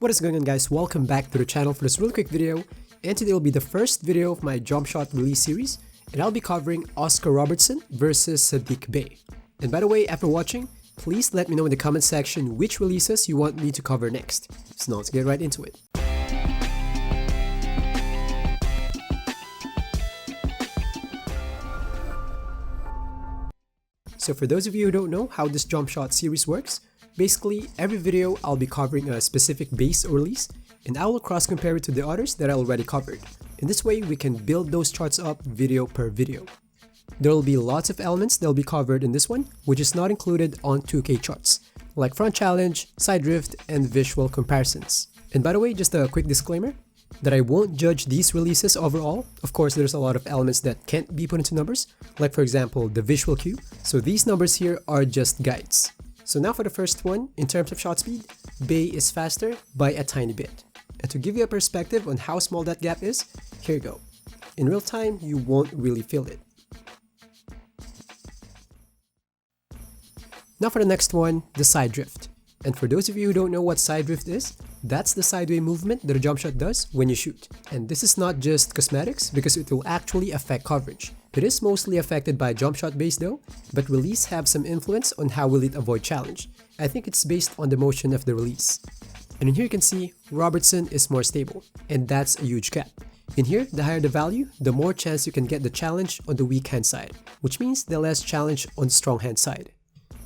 What is going on, guys? Welcome back to the channel for this really quick video, and today will be the first video of my jump shot release series, and I'll be covering Oscar Robertson versus Sadiq Bey. And by the way, after watching, please let me know in the comment section which releases you want me to cover next. So now let's get right into it. So for those of you who don't know how this jump shot series works, basically every video I'll be covering a specific base or release, and I will cross compare it to the others that I already covered. In this way, we can build those charts up video per video. There will be lots of elements that will be covered in this one, which is not included on 2K charts, like front challenge, side drift, and visual comparisons. And by the way, just a quick disclaimer, that I won't judge these releases overall. Of course, there's a lot of elements that can't be put into numbers, like for example, the visual cue. So these numbers here are just guides. So now for the first one, in terms of shot speed, Bey is faster by a tiny bit. And to give you a perspective on how small that gap is, here you go. In real time, you won't really feel it. Now for the next one, the side drift. And for those of you who don't know what side drift is, that's the sideway movement that a jump shot does when you shoot. And this is not just cosmetics because it will actually affect coverage. It is mostly affected by jump shot base though, but release have some influence on how will it avoid challenge. I think it's based on the motion of the release. And in here you can see Robertson is more stable, and that's a huge gap. In here, the higher the value, the more chance you can get the challenge on the weak hand side, which means the less challenge on the strong hand side.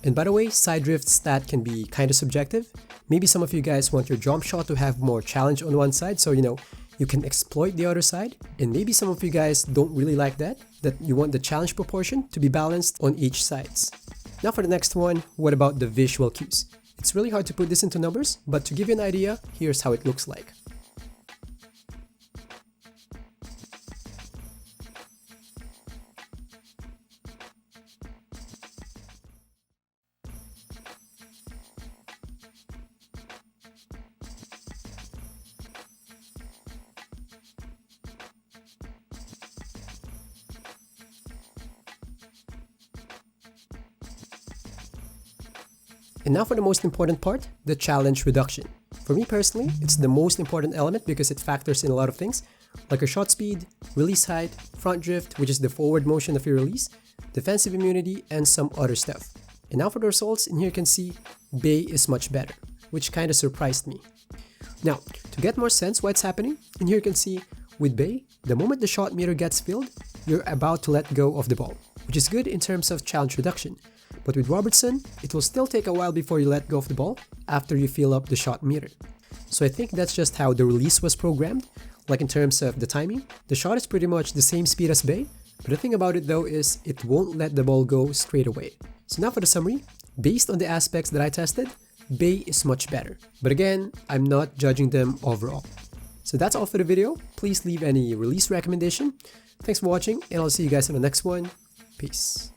And by the way, side drift stat can be kind of subjective. Maybe some of you guys want your jump shot to have more challenge on one side, so you can exploit the other side. And maybe some of you guys don't really like that you want the challenge proportion to be balanced on each sides. Now for the next one, what about the visual cues? It's really hard to put this into numbers, but to give you an idea, here's how it looks like. And now for the most important part, the challenge reduction. For me personally, it's the most important element because it factors in a lot of things, like your shot speed, release height, front drift, which is the forward motion of your release, defensive immunity, and some other stuff. And now for the results, in here you can see Bey is much better, which kind of surprised me. Now, to get more sense why it's happening, in here you can see with Bey, the moment the shot meter gets filled, you're about to let go of the ball, which is good in terms of challenge reduction. But with Robertson, it will still take a while before you let go of the ball after you fill up the shot meter. So I think that's just how the release was programmed. Like in terms of the timing, the shot is pretty much the same speed as Bey, but the thing about it though is it won't let the ball go straight away. So now for the summary, based on the aspects that I tested, Bey is much better. But again, I'm not judging them overall. So that's all for the video. Please leave any release recommendation. Thanks for watching, and I'll see you guys in the next one. Peace.